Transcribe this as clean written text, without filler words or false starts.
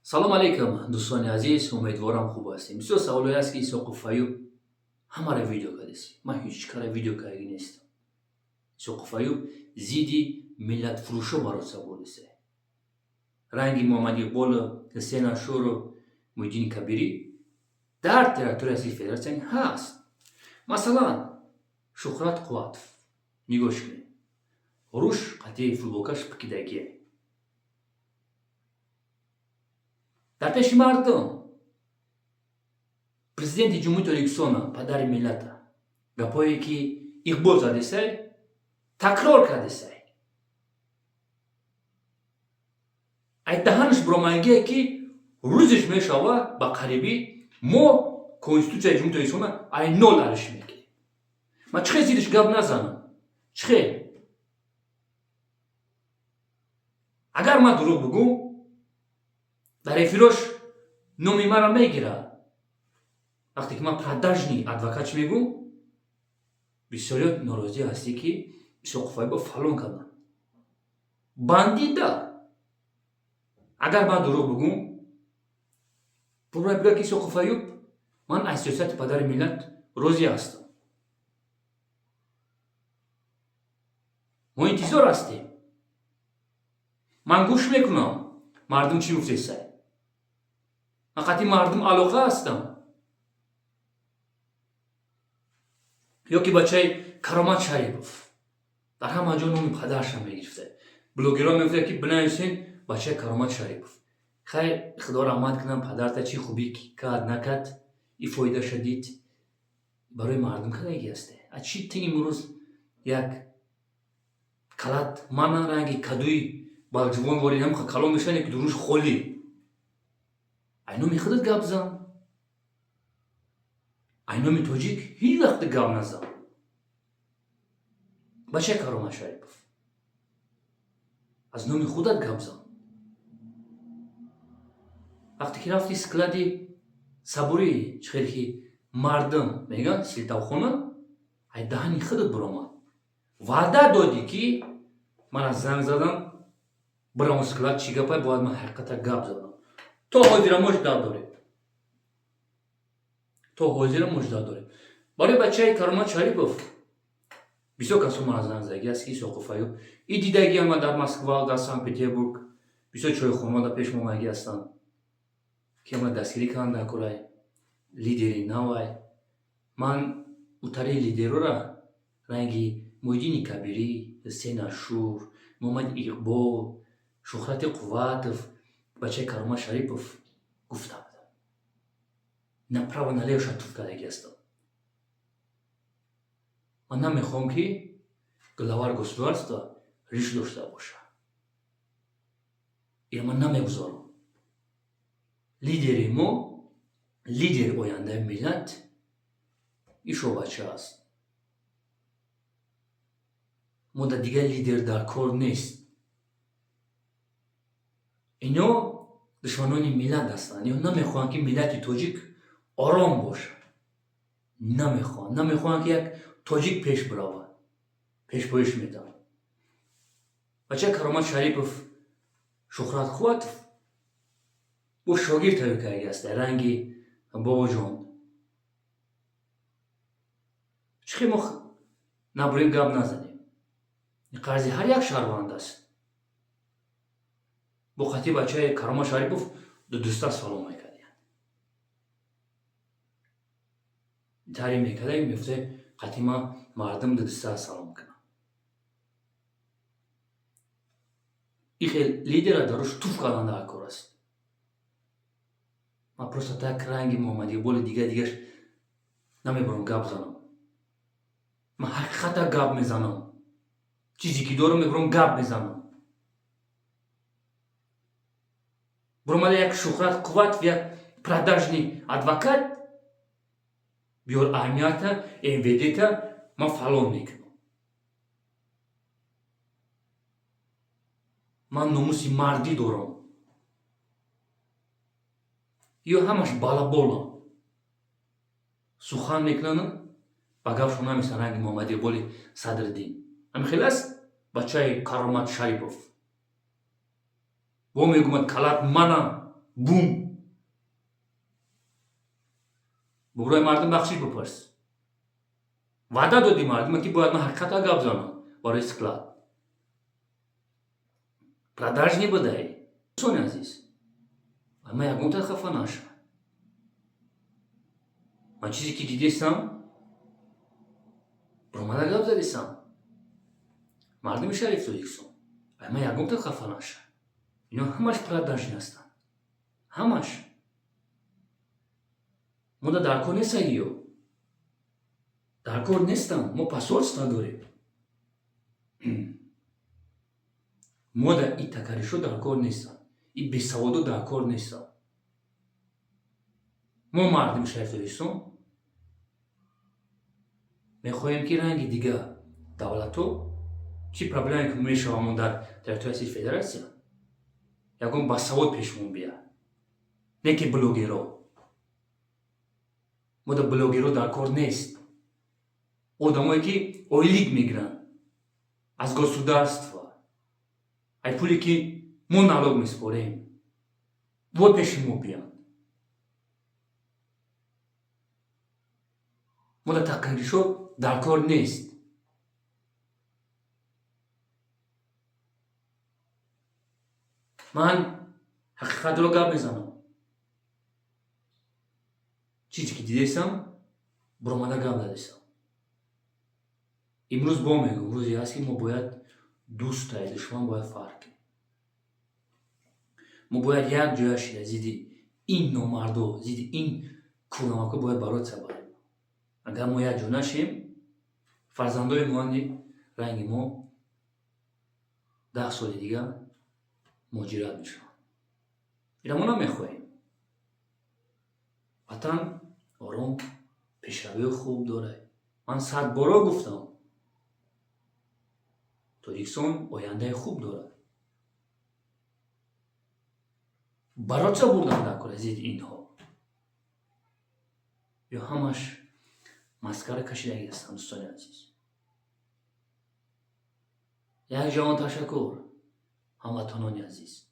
салом алейкум, дӯстони азиз, умедворам хуб ҳастем. Бисёр саволҳое аст ки Исоқу Файюб ҳамаро видео кардест. Ман ҳеҷ кара видео карда нестам. Исоқу Файюб зидди миллатфурӯшо бароса будест. ранги Муҳаммад Иқболу, Ҳусейн Ашуру, Муҳиддини Кабирӣ дар территорияи Российской Федератсияни ҳаст. Масалан, Шухрат Қувватов нигоҳ кунед. Руш қатъи футболкаш пикидагие. дар пеши мардум президенти Ҷумҳурии Тоҷикистона, падари миллата, гапое ки Иқбол задесай, такрор кардесай. ай даҳанаш биромадагие ки рӯзеш мешава ба қарибӣ мо Конститутсияи Ҷумҳурии Тоҷикистона ай нол алиш мекунем. Ман чихел зидиш гап назанам. Чихел. агар ман дурӯғ бигӯм, дар эфирош номи маро мегира. вақте ки ман продажни адвокатш мегӯм, бисёриёт норозӣ ҳастӣ ки Исоқу Файюбро фалон кардам. бандида. агар ман дурӯғ бигӯм, бигӯяд ки Исоқу Файюб ман аз сиёсати падари миллат розӣ ҳастам. мо интизор ҳастем. ман гӯш мекунам мардум чӣ гуфтесай. ман қатъи мардум алоқа ҳастам. ё ки бачаи Каромат Шарипов дар ҳама ҷо номи падарашам мегирифта. блогерон мегуфтанд ки бинависен бачаи Каромат Шарипов. хайр, худо раҳмат кунад, падарта чӣ хубӣ кард накард, ифоида шадид, барои мардум кадаги аст. аз чӣ тин имрӯз як калат мана ранги кадуи балҷувон ворид ҳам калон мешавад ки дуруш холӣ. ай номи худат гап зан. ай номи тоҷик ҳеҷ вақт гап назан. бачаи Каромат Шарипов, аз номи худат гап зан. вақте ки рафти склади сабурӣ чихел ки мардум мегӯянд силтавхона, ай даҳани худат биромад. ваъда додӣ ки ман аз занг задам, бирам склад чӣ гапай, бояд ман ҳақиқата гап задам. то ҳозирам мо ждат дорем. то ҳозирам мо ждат дорем. барои бачаи Каромат Шарипов бисёр касо ман занг задаги аст ки Исоқу Файюб и дидагиам ман дар Москва, дар Санкт-Петербург бисёр чойхонаҳо дар пеш омадаги ҳастанд ки ман дастгирӣ кардам дар кораи лидери навай. ман утари лидерора ранги Муҳиддини Кабирӣ, Ҳусейн Ашур, Муҳаммад Иқбол, Шухрати Қувватов, бачаи Каромат Шарипов гуфта будам. направо налево шатуф кардаги ҳастам. ман намехоҳам ки главаи государства риш дошта бошад. ин ман намегузорам. лидери мо, лидери ояндаи миллат ишобача аст. мо дар дигар лидер дар кор нест. ино душманони миллат ҳастанд. ино намехоҳанд ки миллати тоҷик ором бошад. намехоҳанд ки як тоҷик пеш биравад. пешпоиш медиҳанд. бачаи Каромат Шарипов, Шухрат Қувватов бо шогирд тайёр кардаги аст. ранги бобоҷон, чихел мо набурем гап назанем. ин қарзи ҳар як шаҳрванд аст. бо қатъи бачаи Каромат Шарипов дӯста салом мекардем. тарим мекардем, мефта қатъи ман мардум дӯста салом кунам. ин хел лидера дарош туф кардан дар кор аст. ман просто так ранги Муҳаммад Иқболи дигаш намебарам гап занам. ман ҳақиқата гап мезанам. чизе ки дорам мебарам гап мезанам. биромада як Шухрат Қувватов, як продажни адвокат биёр армията, МВД-та ман фалон мекунам. ман номуси мардӣ дорам. ё ҳамаш балаболам. сухан мекунам, ба гапшон намесам ранги Муҳаммад Иқболи Садриддин. ҳамин хел аст бачаи Каромат Шарипов. бо мегӯяд калат манам, بوم. برای مردم بخشش بپرس. وعده دادی مردم که باید من حقیقت را گپ زنم برای استقلال. پدرش نبوده. سونی عزیز. اما یکم تا خفه نشو. من چیزی که دیدیستم برای من گپ زدیستم. مردم شریف تو دیکسون. اما یکم تا خفه نشو. اینا همش پدرش نیستن. همش. ما در کار نیستیم. در کار نیستم. ما پاسپورت نداریم. ما در این تکاریشو در کار نیستم. این بیسوادو در کار نیستم. ما مردم شریف دوستان میخواهیم که رنگ دیگه دولتو چی پرابلمی که میشوامون در تریتوری فدراسیون یکم باسواد پیشمون بیا. نه که بلوگرها. ما در بلوگرها در کار نیست. آدمایی که اویلیگ میگیرن از گосударства. ای پولی که ما نالوگ میسپاریم و پیشمون بیان. ما در تکاریشو در کار نیست. من حقیقت رو گپ میزنم. چیزی که دیدیستم برای من گپ دادیستم. امروز با میگم روزی هست که ما باید دوست و دشمن باید فرق کنیم. ما باید یک جایش زیدی این نامردو زیدی این کلامکو باید برات سباریم. اگر ما یک جا نشیم فرزندای ماندی رنگ ما 10 سال دیگه مهاجرت میشن. اینا ما نمیخواهیم. وطن آرام پیشروی خوب داره. من 100 بار گفتم تاجیکستان آینده خوب داره. برات چه بردن در کار زید اینها؟ یا همش مسخره کشیدگی هستن دوستان عزیز. یک جهان تشکر هموطنان عزیز.